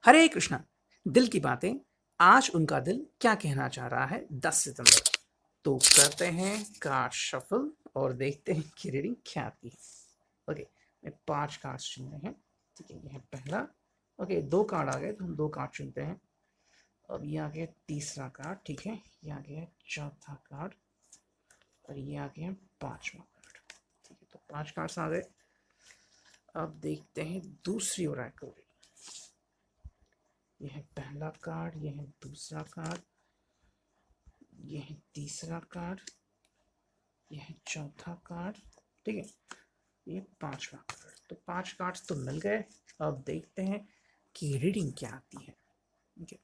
हरे कृष्णा। दिल की बातें। आज उनका दिल क्या कहना चाह रहा है 10 सितंबर। तो करते हैं कार्ड शफल और देखते हैं कि रीडिंग क्या आती है। ओके, मैं 5 कार्ड्स चुन रहे हैं। ठीक है, ये है पहला। ओके, 2 कार्ड आ गए तो हम 2 कार्ड चुनते हैं। अब ये आ गया तीसरा कार्ड। ठीक है, ये आ गया चौथा कार्ड और ये आ गया 5वां कार्ड। ठीक है, तो 5 कार्ड्स आ गए। अब देखते हैं दूसरी ओरेकल रीडिंग। ये है पहला कार्ड, ये है दूसरा कार्ड, ये है तीसरा कार्ड, ये है चौथा कार्ड। ठीक है, ये 5वां कार्ड। तो 5 कार्ड्स तो मिल गए। अब देखते हैं कि रीडिंग क्या आती है। Okay,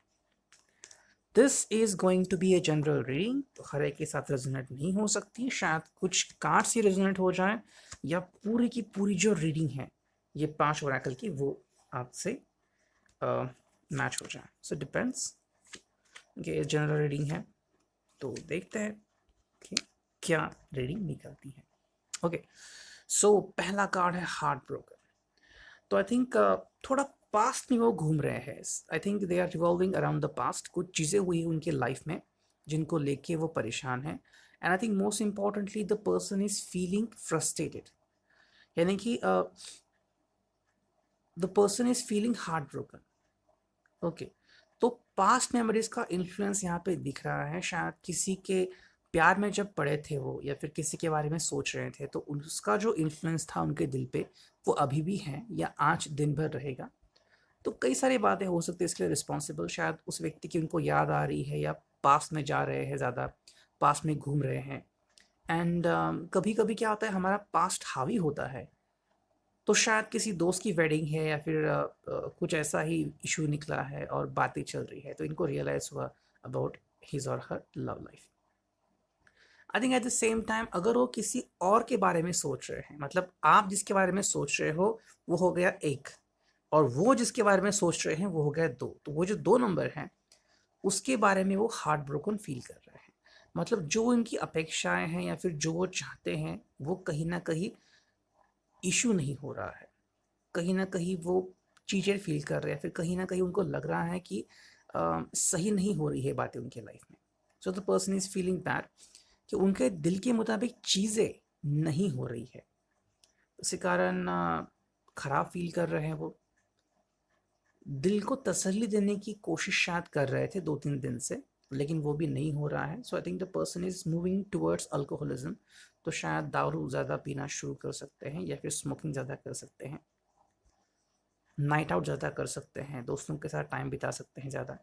this is going to be a general reading. तो हर एक के साथ रेजोनेट नहीं हो सकती, शायद कुछ कार्ड्स ही रेजोनेट हो जाए या पूरी की पूरी जो रीडिंग है ये 5 ओरेकल की वो आपसे मैच हो जाए। So depends. ये जनरल रीडिंग है तो देखते हैं कि क्या रीडिंग निकलती है। ओके, सो पहला कार्ड है हार्ट ब्रोकन। तो आई थिंक थोड़ा पास्ट में वो घूम रहे हैं। I think they are revolving around the past. कुछ चीज़ें हुई उनके लाइफ में जिनको लेके वो परेशान है। And I think most importantly the person is feeling frustrated, यानी कि the person is feeling heart broken. Okay, तो पास्ट मेमोरीज का इन्फ्लुएंस यहाँ पे दिख रहा है। शायद किसी के प्यार में जब पड़े थे वो, या फिर किसी के बारे में सोच रहे थे, तो उसका जो इन्फ्लुएंस था उनके दिल पे वो अभी भी है या आज दिन भर रहेगा। तो कई सारी बातें हो सकती है इसके लिए रिस्पॉन्सिबल। शायद उस व्यक्ति की उनको याद आ रही है, या पास्ट में जा रहे हैं, ज़्यादा पास्ट में घूम रहे हैं। एंड कभी कभी क्या होता है, हमारा पास्ट हावी होता है। तो शायद किसी दोस्त की वेडिंग है या फिर कुछ ऐसा ही इशू निकला है और बातें चल रही है, तो इनको रियलाइज हुआ about his or her love life. I think at the same time अगर वो किसी और के बारे में सोच रहे हैं, मतलब आप जिसके बारे में सोच रहे हो वो हो गया एक, और वो जिसके बारे में सोच रहे हैं वो हो गया दो, तो वो जो 2 नंबर हैं उसके बारे में वो हार्ट ब्रोकन फील कर रहे हैं। मतलब जो उनकी अपेक्षाएं हैं या फिर जो वो चाहते हैं वो कहीं ना कहीं इशू नहीं हो रहा है। कहीं ना कहीं वो चीज़ें फील कर रहे हैं, फिर कहीं ना कहीं उनको लग रहा है कि सही नहीं हो रही है बातें उनके लाइफ में। सो the person is feeling that कि उनके दिल के मुताबिक चीज़ें नहीं हो रही है। इसी कारण खराब फील कर रहे हैं वो। दिल को तसल्ली देने की कोशिश शायद कर रहे थे 2-3 दिन से, लेकिन वो भी नहीं हो रहा है। So I think the person is moving towards alcoholism. तो शायद दारू ज़्यादा पीना शुरू कर सकते हैं, या फिर स्मोकिंग ज़्यादा कर सकते हैं, नाइट आउट ज़्यादा कर सकते हैं, दोस्तों के साथ टाइम बिता सकते हैं ज़्यादा,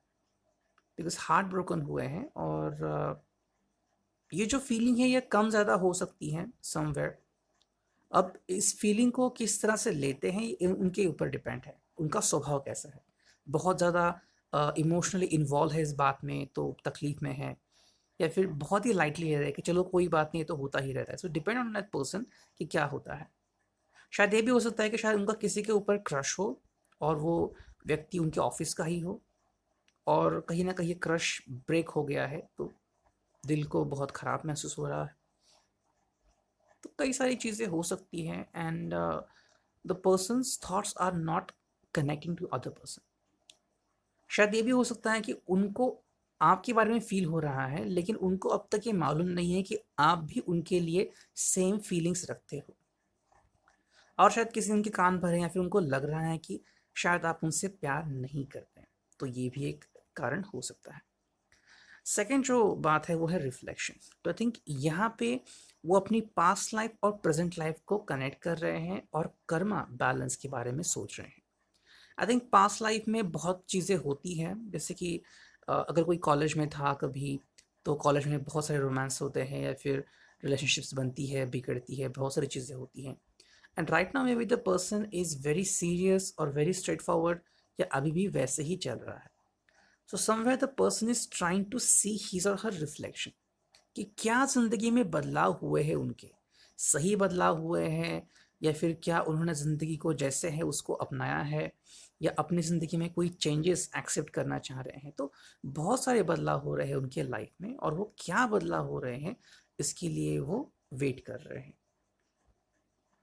बिकॉज हार्ट ब्रोकन हुए हैं। और ये जो फीलिंग है ये कम ज़्यादा हो सकती है समवेयर। अब इस फीलिंग को किस तरह से लेते हैं ये उनके ऊपर डिपेंड है, उनका स्वभाव कैसा है। बहुत ज़्यादा इमोशनली इन्वॉल्व है इस बात में तो तकलीफ में है, या फिर बहुत ही लाइटली ले रहे हैं कि चलो कोई बात नहीं, ये तो होता ही रहता है। सो डिपेंड ऑन दैट पर्सन कि क्या होता है। शायद ये भी हो सकता है कि शायद उनका किसी के ऊपर क्रश हो और वो व्यक्ति उनके ऑफिस का ही हो, और कहीं ना कहीं क्रश ब्रेक हो गया है तो दिल को बहुत ख़राब महसूस हो रहा है। तो कई सारी चीज़ें हो सकती हैं। And the person's thoughts are not connecting to other person. शायद ये भी हो सकता है कि उनको आपके बारे में फील हो रहा है, लेकिन उनको अब तक ये मालूम नहीं है कि आप भी उनके लिए सेम फीलिंग्स रखते हो। और शायद किसी उनके कान भरे, या फिर उनको लग रहा है कि शायद आप उनसे प्यार नहीं करते हैं। तो ये भी एक कारण हो सकता है। सेकेंड जो बात है वो है रिफ्लेक्शन। तो आई थिंक यहाँ पे वो अपनी पास्ट लाइफ और प्रेजेंट लाइफ को कनेक्ट कर रहे हैं और कर्मा बैलेंस के बारे में सोच रहे हैं। आई थिंक पास्ट लाइफ में बहुत चीज़ें होती हैं, जैसे कि अगर कोई कॉलेज में था कभी, तो कॉलेज में बहुत सारे रोमांस होते हैं, या फिर रिलेशनशिप्स बनती है, बिगड़ती है, बहुत सारी चीज़ें होती हैं। And right now may be the person is very serious और वेरी स्ट्रेट फॉरवर्ड, या अभी भी वैसे ही चल रहा है। So somewhere the person is trying to see his or her reflection, कि क्या ज़िंदगी में बदलाव हुए हैं उनके, सही बदलाव हुए हैं, या फिर क्या उन्होंने ज़िंदगी को जैसे है उसको अपनाया है, या अपनी ज़िंदगी में कोई चेंजेस एक्सेप्ट करना चाह रहे हैं। तो बहुत सारे बदलाव हो रहे हैं उनके लाइफ में, और वो क्या बदलाव हो रहे हैं इसके लिए वो वेट कर रहे हैं।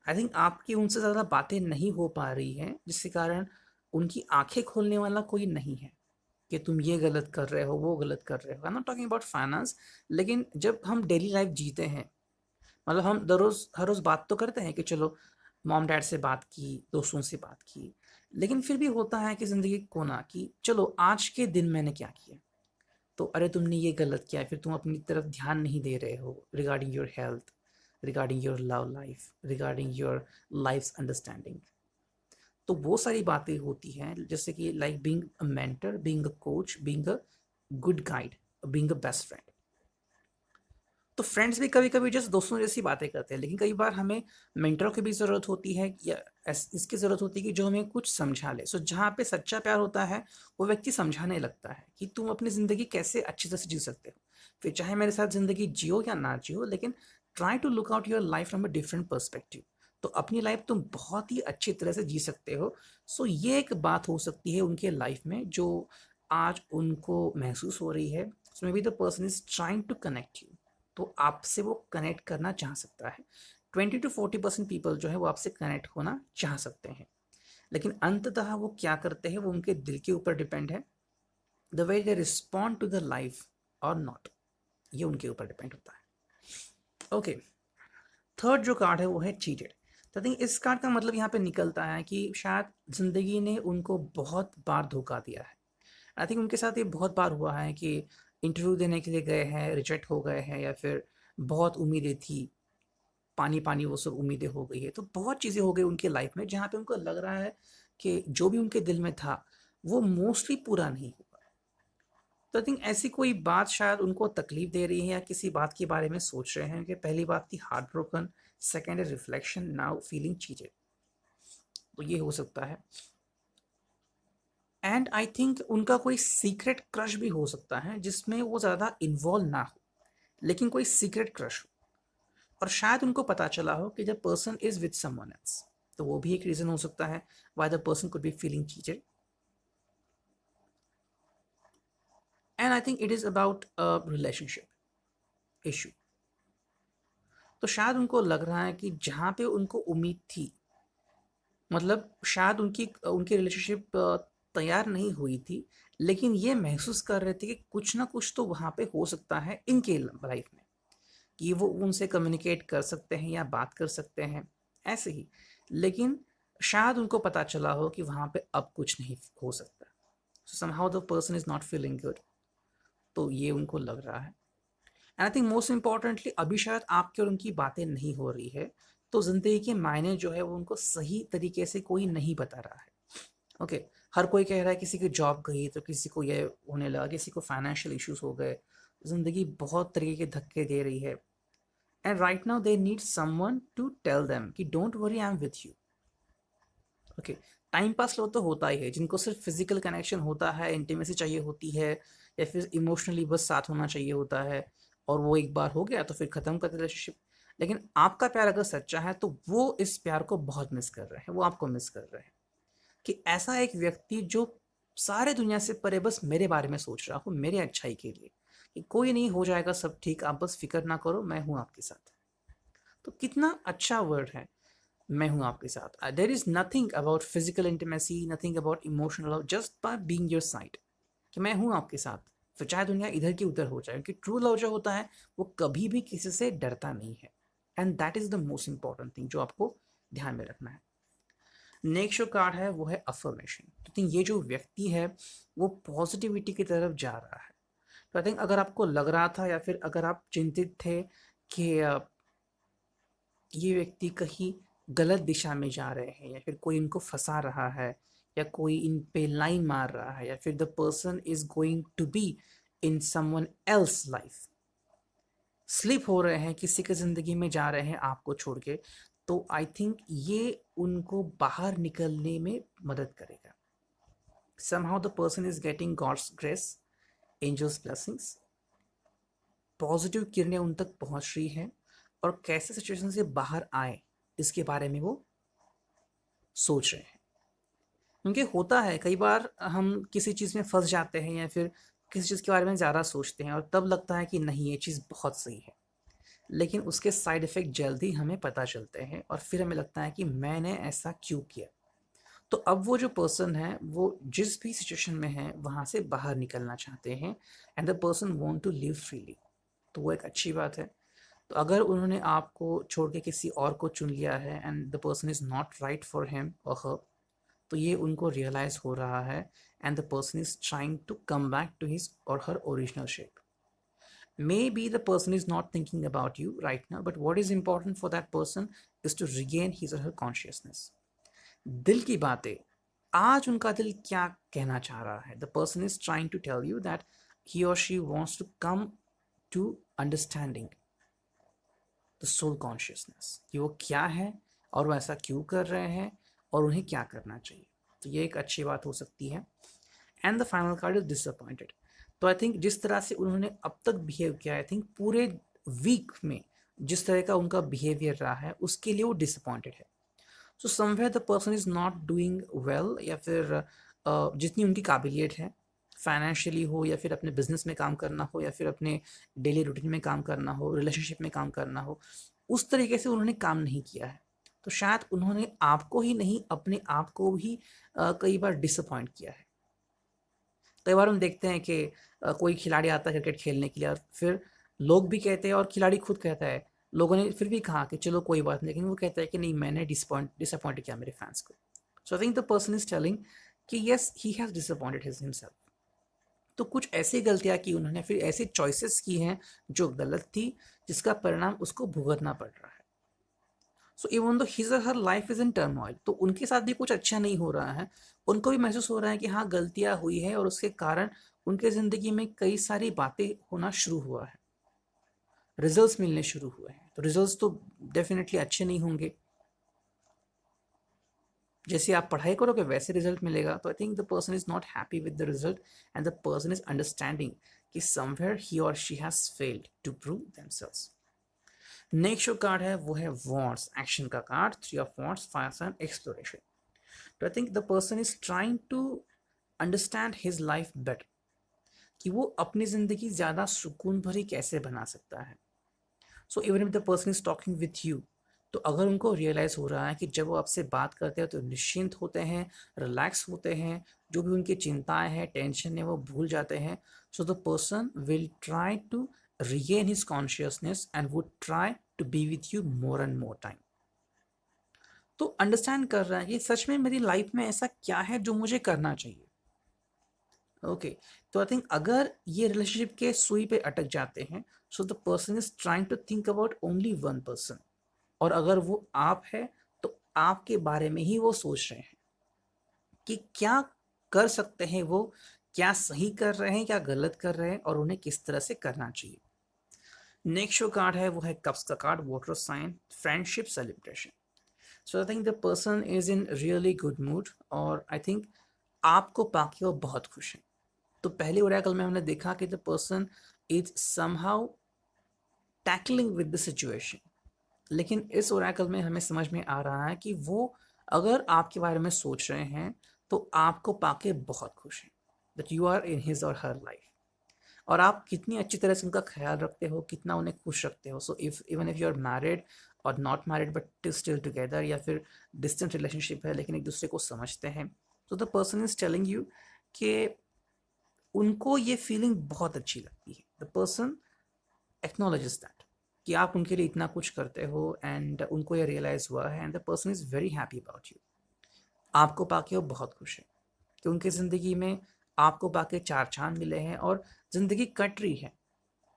आई थिंक आपकी उनसे ज़्यादा बातें नहीं हो पा रही हैं, जिसके कारण उनकी आंखें खोलने वाला कोई नहीं है कि तुम ये गलत कर रहे हो, वो गलत कर रहे हो। I am not talking about finance, लेकिन जब हम डेली लाइफ जीते हैं, मतलब हम हर रोज बात तो करते हैं कि चलो मॉम डैड से बात की, दोस्तों से बात की, लेकिन फिर भी होता है कि जिंदगी कोना कि चलो आज के दिन मैंने क्या किया, तो अरे तुमने ये गलत किया, फिर तुम अपनी तरफ ध्यान नहीं दे रहे हो regarding your health, regarding your love life, regarding your life understanding. तो वो सारी बातें होती हैं, जैसे कि like being a mentor, being a coach, being a good guide, being a best friend. तो फ्रेंड्स भी कभी कभी जस्ट दोस्तों जैसी बातें करते हैं, लेकिन कई बार हमें मेंटरों की भी ज़रूरत होती है, या इसकी ज़रूरत होती है कि जो हमें कुछ समझा ले। सो जहाँ पे सच्चा प्यार होता है, वो व्यक्ति समझाने लगता है कि तुम अपनी ज़िंदगी कैसे अच्छी तरह से जी सकते हो, फिर चाहे मेरे साथ ज़िंदगी जियो या ना जियो, लेकिन try to look out your life from a different perspective. तो अपनी लाइफ तुम बहुत ही अच्छी तरह से जी सकते हो। सो ये एक बात हो सकती है उनके लाइफ में जो आज उनको महसूस हो रही है। So may B the person is trying to connect you, तो आपसे वो कनेक्ट करना चाह सकता है। 20 to 40% पीपल जो है वो आपसे कनेक्ट होना चाह सकते हैं, लेकिन अंततः वो क्या करते हैं वो उनके दिल के ऊपर डिपेंड है। The way they respond to the life or not, ये उनके ऊपर डिपेंड होता है। ओके, थर्ड जो कार्ड है वो है चीटेड। तो आई थिंक इस कार्ड का मतलब यहाँ पे निकलता है कि शायद जिंदगी ने उनको बहुत बार धोखा दिया है। आई थिंक उनके साथ ये बहुत बार हुआ है कि इंटरव्यू देने के लिए गए हैं, रिजेक्ट हो गए हैं, या फिर बहुत उम्मीदें थी, पानी पानी वो सब उम्मीदें हो गई है। तो बहुत चीज़ें हो गई उनके लाइफ में जहाँ पे उनको लग रहा है कि जो भी उनके दिल में था वो मोस्टली पूरा नहीं हुआ। तो आई थिंक ऐसी कोई बात शायद उनको तकलीफ दे रही है, या किसी बात के बारे में सोच रहे हैं कि पहली बात थी हार्ट ब्रोकन, सेकेंड है रिफ्लेक्शन, नाउ फीलिंग चीटेड। तो ये हो सकता है। एंड आई थिंक उनका कोई सीक्रेट क्रश भी हो सकता है जिसमें वो ज़्यादा इन्वॉल्व ना हो, लेकिन कोई सीक्रेट क्रश हो। और शायद उनको पता चला हो कि the person is with someone else, तो वो भी एक रीजन हो सकता है why the person could be feeling cheated. And I think it is about a relationship issue. तो शायद उनको लग रहा है कि जहाँ पे उनको उम्मीद थी, मतलब शायद उनकी उनकी रिलेशनशिप तैयार नहीं हुई थी, लेकिन ये महसूस कर रहे थे कि कुछ ना कुछ तो वहाँ पे हो सकता है इनके लाइफ में, कि वो उनसे कम्युनिकेट कर सकते हैं या बात कर सकते हैं ऐसे ही। लेकिन शायद उनको पता चला हो कि वहाँ पे अब कुछ नहीं हो सकता। सो somehow the person is not feeling good, तो ये उनको लग रहा है। And I think most importantly अभी शायद आपकी और उनकी बातें नहीं हो रही है, तो जिंदगी के मायने जो है वो उनको सही तरीके से कोई नहीं बता रहा है। ओके, हर कोई कह रहा है किसी की जॉब गई, तो किसी को ये होने लगा, किसी को फाइनेंशियल इश्यूज हो गए, जिंदगी बहुत तरीके के धक्के दे रही है। And right now they need someone to tell them कि don't worry, I am with you. Okay, time pass लो तो होता ही है, जिनको सिर्फ फिजिकल कनेक्शन होता है, इंटीमेसी चाहिए होती है, या फिर इमोशनली बस साथ होना चाहिए होता है, और वो एक बार हो गया तो फिर खत्म कर रिलेशनशिप। लेकिन आपका प्यार अगर सच्चा है तो वो इस प्यार को बहुत मिस कर रहे हैं, वो आपको मिस कर रहे हैं, कि ऐसा एक व्यक्ति जो सारे दुनिया से परे बस मेरे बारे में सोच रहा हो, मेरे अच्छाई के लिए, कि कोई नहीं, हो जाएगा सब ठीक, आप बस फिक्र ना करो, मैं हूं आपके साथ। तो कितना अच्छा वर्ड है, मैं हूं आपके साथ। There is nothing about physical intimacy, nothing about emotional love, just by being your side, कि मैं हूं आपके साथ, फिर चाहे दुनिया इधर की उधर हो जाए। क्योंकि ट्रू लव जो होता है वो कभी भी किसी से डरता नहीं है। And that is the most important thing जो आपको ध्यान में रखना है। नेक्स्ट जो कार्ड है वो है अफर्मेशन। तो थिंक ये जो व्यक्ति है वो पॉजिटिविटी की तरफ जा रहा है। तो आई थिंक अगर आपको लग रहा था, या फिर अगर आप चिंतित थे कि ये व्यक्ति कहीं गलत दिशा में जा रहे हैं, या फिर कोई इनको फंसा रहा है, या कोई इन पे लाइन मार रहा है, या फिर the person is going to be in someone else life, slip हो रहे हैं, किसी की जिंदगी में जा रहे हैं आपको छोड़ के, तो आई थिंक ये उनको बाहर निकलने में मदद करेगा। somehow the person is getting God's grace, angels blessings, positive किरणें उन तक पहुंच रही हैं, और कैसे सिचुएशन से बाहर आए इसके बारे में वो सोच रहे हैं। क्योंकि होता है कई बार हम किसी चीज़ में फंस जाते हैं, या फिर किसी चीज़ के बारे में ज़्यादा सोचते हैं, और तब लगता है कि नहीं ये चीज़ बहुत सही है, लेकिन उसके साइड इफ़ेक्ट जल्द ही हमें पता चलते हैं, और फिर हमें लगता है कि मैंने ऐसा क्यों किया। तो अब वो जो पर्सन है वो जिस भी सिचुएशन में है वहाँ से बाहर निकलना चाहते हैं and the person want to live freely. तो वो एक अच्छी बात है। तो अगर उन्होंने आपको छोड़ के किसी और को चुन लिया है and the person is not right for him or her, तो ये उनको रियलाइज हो रहा है and the person is trying to come back to his or her original shape. Maybe the person is not thinking about you right now, but what is important for that person is to regain his or her consciousness. दिल की बातें, आज उनका दिल क्या कहना चाह रहा है? The person is trying to tell you that he or she wants to come to understanding the soul consciousness, कि वो क्या है और वो ऐसा क्यों कर रहे हैं और उन्हें क्या करना चाहिए। तो ये एक अच्छी बात हो सकती है। And the final card is disappointed. तो आई थिंक जिस तरह से उन्होंने अब तक बिहेव किया, आई थिंक पूरे वीक में जिस तरह का उनका बिहेवियर रहा है उसके लिए वो डिसअपॉइंटेड है। So somewhere the person is not doing well, या फिर जितनी उनकी काबिलियत है, फाइनेंशियली हो या फिर अपने बिजनेस में काम करना हो या फिर अपने डेली रूटीन में काम करना हो, रिलेशनशिप में काम करना हो, उस तरीके से उन्होंने काम नहीं किया है। तो शायद उन्होंने आपको ही नहीं अपने आप को भी कई बार डिसअपॉइंट किया है। कई बार हम देखते हैं कि कोई खिलाड़ी आता है क्रिकेट खेलने के लिए और फिर लोग भी कहते हैं और खिलाड़ी खुद कहता है, लोगों ने फिर भी कहा कि चलो कोई बात नहीं, लेकिन वो कहता है कि नहीं, मैंने डिसअपॉइंट किया मेरे फैंस को। So I think the person is telling कि yes, he has disappointed himself. तो कुछ ऐसी गलतियां की उन्होंने, फिर ऐसी चॉइसेस की हैं जो गलत थी, जिसका परिणाम उसको भुगतना पड़ रहा है। So even though his or her life is in turmoil, तो उनके साथ भी कुछ अच्छा नहीं हो रहा है। उनको भी महसूस हो रहा है कि हाँ, गलतियां हुई है और उसके कारण उनके ज़िंदगी में कई सारी बातें होना शुरू हुआ है, रिजल्ट्स मिलने शुरू हुए हैं। तो रिजल्ट्स तो डेफिनेटली अच्छे नहीं होंगे। जैसे आप पढ़ाई करोगे वैसे रिजल्ट मिलेगा। तो I think the person is not happy with the result and the person is understanding कि somewhere he or she has failed to prove themselves. Next जो कार्ड है वो है वॉन्ट्स, एक्शन का card, 3 of wands, fire and exploration. तो I think the person is trying to understand his life better, कि वो अपनी ज़िंदगी ज़्यादा सुकून भरी कैसे बना सकता है। So even if the person is talking with you, तो अगर उनको रियलाइज़ हो रहा है कि जब वो आपसे बात करते हैं तो निश्चिंत होते हैं, रिलैक्स होते हैं, जो भी उनकी चिंताएं हैं, टेंशन है, वो भूल जाते हैं। So the person will try to regain his consciousness and would try to be with you more and more time. तो अंडरस्टैंड कर रहा है कि सच में मेरी लाइफ में ऐसा क्या है जो मुझे करना चाहिए। ओके, तो आई थिंक अगर ये रिलेशनशिप के सुई पे अटक जाते हैं, so the person is trying to think about only one person, और अगर वो आप है तो आपके बारे में ही वो सोच रहे हैं कि क्या कर सकते हैं वो, क्या सही कर रहे हैं, क्या गलत कर रहे हैं, और उन्हें किस तरह से करना चाहिए। नेक्स्ट जो कार्ड है वो है कप्स का card, water sign, friendship celebration. So I think the person is in really good mood, और आई थिंक आपको पाके वो बहुत खुश हैं। तो पहले ओरेकल में हमने देखा कि the person is somehow tackling with the situation, लेकिन इस ओरेकल में हमें समझ में आ रहा है कि वो अगर आपके बारे में सोच रहे हैं तो आपको पाके बहुत खुश हैं, that you are in his or her life, और आप कितनी अच्छी तरह से उनका ख्याल रखते हो, कितना उन्हें खुश रखते हो। So if even if you are married or not married but still together, या फिर डिस्टेंट रिलेशनशिप है लेकिन एक दूसरे को समझते हैं, तो the person is telling you कि उनको ये फीलिंग बहुत अच्छी लगती है। द पर्सन एक्नॉलेजेस दैट कि आप उनके लिए इतना कुछ करते हो, एंड उनको ये रियलाइज हुआ है, and the person is very happy about you. आपको पाके वो बहुत खुश है कि उनकी ज़िंदगी में आपको पाके चार चांद मिले हैं और ज़िंदगी कट रही है।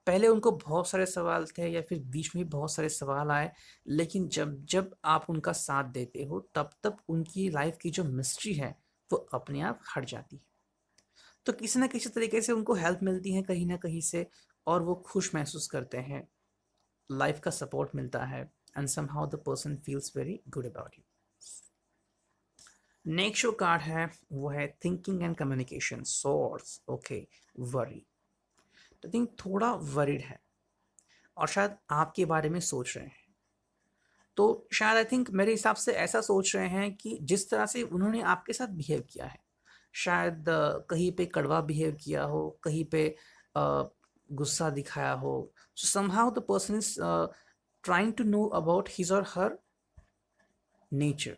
पहले उनको बहुत सारे सवाल थे या फिर बीच में बहुत सारे सवाल आए, लेकिन जब जब आप उनका साथ देते हो तब तब उनकी लाइफ की जो मिस्ट्री है वो अपने आप हट जाती है। तो किसी ना किसी तरीके से उनको हेल्प मिलती है कहीं ना कहीं से, और वो खुश महसूस करते हैं, लाइफ का सपोर्ट मिलता है, and somehow the person feels very good about you. Next जो कार्ड है वो है thinking and communication, source. Okay, worry. तो थिंक थोड़ा वरीड है और शायद आपके बारे में सोच रहे हैं। तो शायद आई थिंक मेरे हिसाब से ऐसा सोच रहे हैं कि जिस तरह से उन्होंने आपके साथ बिहेव किया है, शायद कहीं पे कड़वा बिहेव किया हो, कहीं पे गुस्सा दिखाया हो। So somehow the person is trying to know about his or her nature,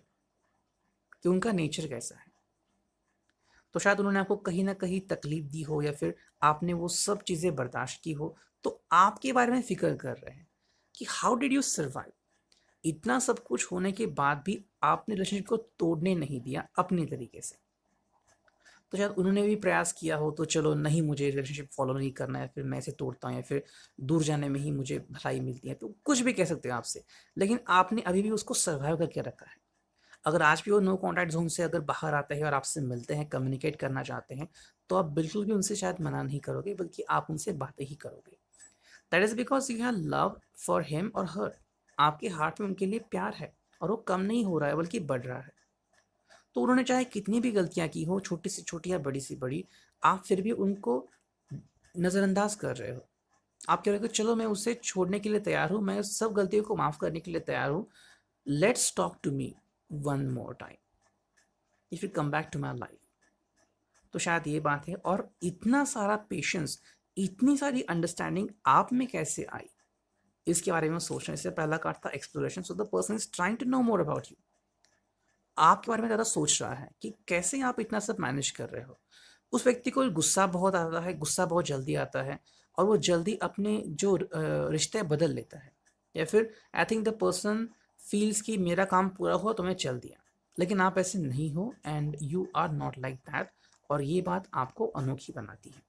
कि उनका नेचर कैसा है। तो शायद उन्होंने आपको कहीं ना कहीं तकलीफ दी हो या फिर आपने वो सब चीज़ें बर्दाश्त की हो, तो आपके बारे में फिक्र कर रहे हैं कि हाउ डिड यू सर्वाइव। इतना सब कुछ होने के बाद भी आपने रिलेशनशिप को तोड़ने नहीं दिया अपने तरीके से। तो शायद उन्होंने भी प्रयास किया हो, तो चलो नहीं मुझे रिलेशनशिप फॉलो नहीं करना है, फिर मैं इसे तोड़ता हूँ या फिर दूर जाने में ही मुझे भलाई मिलती है, तो कुछ भी कह सकते हैं आपसे। लेकिन आपने अभी भी उसको सर्वाइव करके रखा है। अगर आज भी वो नो कॉन्टैक्ट जोन से अगर बाहर आते हैं और आपसे मिलते हैं, कम्युनिकेट करना चाहते हैं, तो आप बिल्कुल भी उनसे शायद मना नहीं करोगे, बल्कि आप उनसे बातें ही करोगे। That is because you have love for him or हर। आपके हार्ट में उनके लिए प्यार है और वो कम नहीं हो रहा है बल्कि बढ़ रहा है। तो उन्होंने चाहे कितनी भी गलतियां की हो, छोटी सी छोटी या बड़ी सी बड़ी, आप फिर भी उनको नज़रअंदाज कर रहे हो। आप कह रहे हो चलो मैं उसे छोड़ने के लिए तैयार हूँ, मैं उस सब गलतियों को माफ़ करने के लिए तैयार हूँ, let's talk to me one more time if you come back to my life. तो शायद ये बात है। और इतना सारा पेशेंस, इतनी सारी अंडरस्टैंडिंग आप में कैसे आई, इसके बारे में सोचने से पहला कार्ड था exploration. So the person is trying to know more about you. आपके बारे में ज़्यादा सोच रहा है कि कैसे आप इतना सब मैनेज कर रहे हो। उस व्यक्ति को गुस्सा बहुत आता है, गुस्सा बहुत जल्दी आता है, और वो जल्दी अपने जो रिश्ते बदल लेता है। या फिर आई थिंक द पर्सन फील्स कि मेरा काम पूरा हुआ तो मैं चल दिया। लेकिन आप ऐसे नहीं हो, and you are not like that. और ये बात आपको अनोखी बनाती है।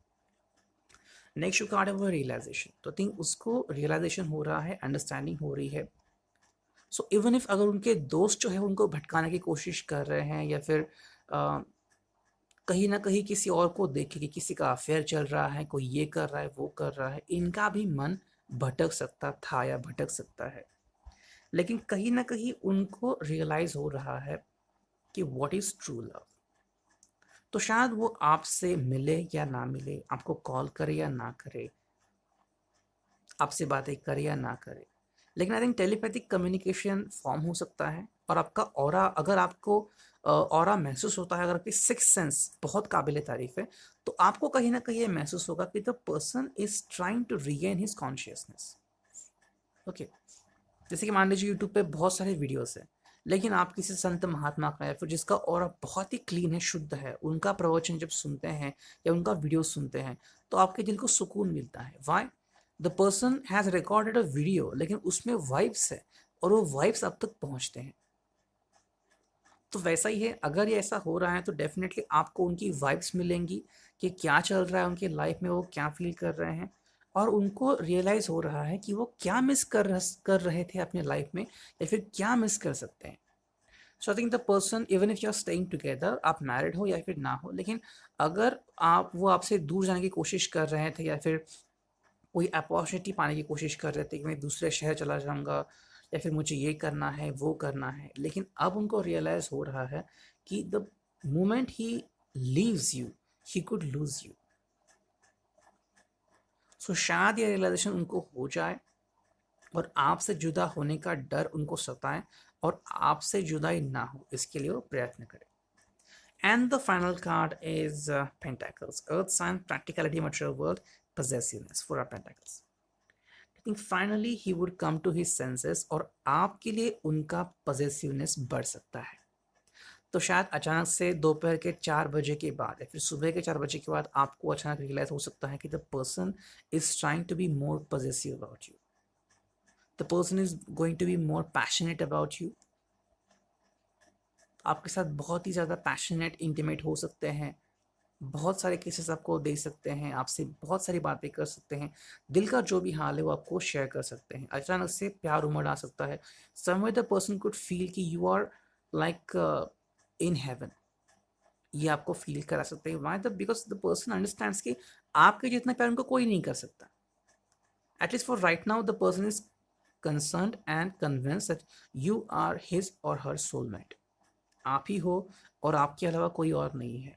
नेक्स्ट जो कार्ड है वो है रियलाइजेशन। तो थिंक उसको रियलाइजेशन हो रहा है, अंडरस्टैंडिंग हो रही है। सो इवन इफ अगर उनके दोस्त जो है उनको भटकाने की कोशिश कर रहे हैं, या फिर अ, कहीं ना कहीं किसी और को देख के कि किसी का अफेयर चल रहा है, कोई ये कर रहा है वो कर रहा है, इनका भी मन भटक सकता था या भटक सकता है। लेकिन कहीं ना कहीं उनको रियलाइज हो रहा है कि व्हाट इज ट्रू लव। तो शायद वो आपसे मिले या ना मिले, आपको कॉल करे या ना करे, आपसे बातें करे या ना करे, लेकिन I think telepathic communication form हो सकता है। और आपका ऑरा, अगर आपको ऑरा महसूस होता है, अगर आपकी सिक्स सेंस बहुत काबिल तारीफ है, तो आपको कहीं ना कहीं ये महसूस होगा कि the person is trying to regain his consciousness. Okay. जैसे कि मान लीजिए यूट्यूब पे बहुत सारे वीडियोस हैं, लेकिन आप किसी संत महात्मा का या फिर जिसका ऑरा बहुत ही क्लीन है, शुद्ध है, उनका प्रवचन जब सुनते हैं या उनका वीडियो सुनते हैं, तो आपके दिल को सुकून मिलता है। Why? The person has recorded a video, लेकिन उसमें वाइब्स है, और वो वाइब्स अब तक पहुंचते हैं। तो वैसा ही है, अगर ये ऐसा हो रहा है तो डेफिनेटली आपको उनकी वाइब्स मिलेंगी कि क्या चल रहा है उनकी लाइफ में, वो क्या फील कर रहे हैं, और उनको रियलाइज़ हो रहा है कि वो क्या मिस कर रहे थे अपने लाइफ में, या फिर क्या मिस कर सकते हैं। So I think the person, even if you are staying together, आप मैरिड हो या फिर ना हो, लेकिन अगर आप वो आपसे दूर जाने की कोशिश कर रहे थे, या फिर कोई अपॉर्चुनिटी पाने की कोशिश कर रहे थे कि मैं दूसरे शहर चला जाऊंगा, या फिर मुझे ये करना है वो करना है, लेकिन अब उनको रियलाइज हो रहा है कि the moment he leaves you, he could lose you. सो शायद ये रियलाइजेशन उनको हो जाए, और आपसे जुदा होने का डर उनको सताए, और आपसे जुदाई ना हो इसके लिए वो प्रयत्न करें। And the final card is Pentacles, Earth sign, practicality, material world, possessiveness, four of Pentacles. I think finally he would come to his senses, और आपके लिए उनका possessiveness बढ़ सकता है। तो शायद अचानक से दोपहर के 4 बजे के बाद या फिर सुबह के 4 बजे के बाद आपको अचानक रियलाइज हो सकता है कि the person is trying to be more possessive about you, the person is going to be more passionate about you. आपके साथ बहुत ही ज़्यादा पैशनेट, इंटीमेट हो सकते हैं। बहुत सारे केसेस आपको दे सकते हैं, आपसे बहुत सारी बातें कर सकते हैं, दिल का जो भी हाल है वो आपको शेयर कर सकते हैं। अचानक से प्यार उमड़ आ सकता है। Somewhere the person could feel कि you are like in heaven. ये आपको फील करा सकते हैं। Why? The because the person understands कि आपके जितना प्यार उनको कोई नहीं कर सकता। At least for right now the person is concerned and convinced that you are his or her soulmate. आप ही हो, और आपके अलावा कोई और नहीं है।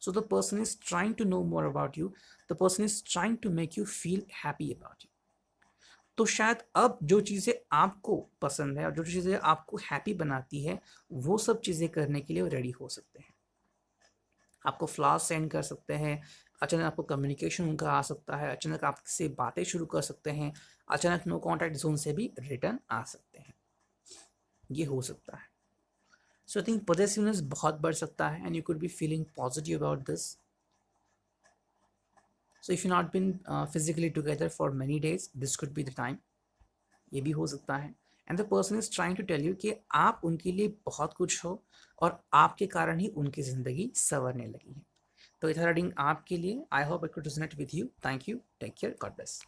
So the person is trying to know more about you. The person is trying to make you feel happy about you. तो शायद अब जो चीज़ें आपको पसंद है और जो चीज़ें आपको हैप्पी बनाती है, वो सब चीज़ें करने के लिए वो रेडी हो सकते हैं। आपको फ्लावर्स सेंड कर सकते हैं, अचानक आपको कम्युनिकेशन उनका आ सकता है, अचानक आपसे बातें शुरू कर सकते हैं, अचानक नो कॉन्टैक्ट जोन से भी रिटर्न आ सकते हैं। ये हो सकता है। सो आई थिंक पॉजिटिवनेस बहुत बढ़ सकता है and you could be feeling positive about this. So if you not been physically together for many days, this could be the time. ये भी हो सकता है. And the person is trying to tell you कि आप उनके लिए बहुत कुछ हो और आपके कारण ही उनकी ज़िंदगी संवरने लगी है. तो ये था रीडिंग आपके लिए. I hope it could resonate with you. Thank you. Take care. God bless.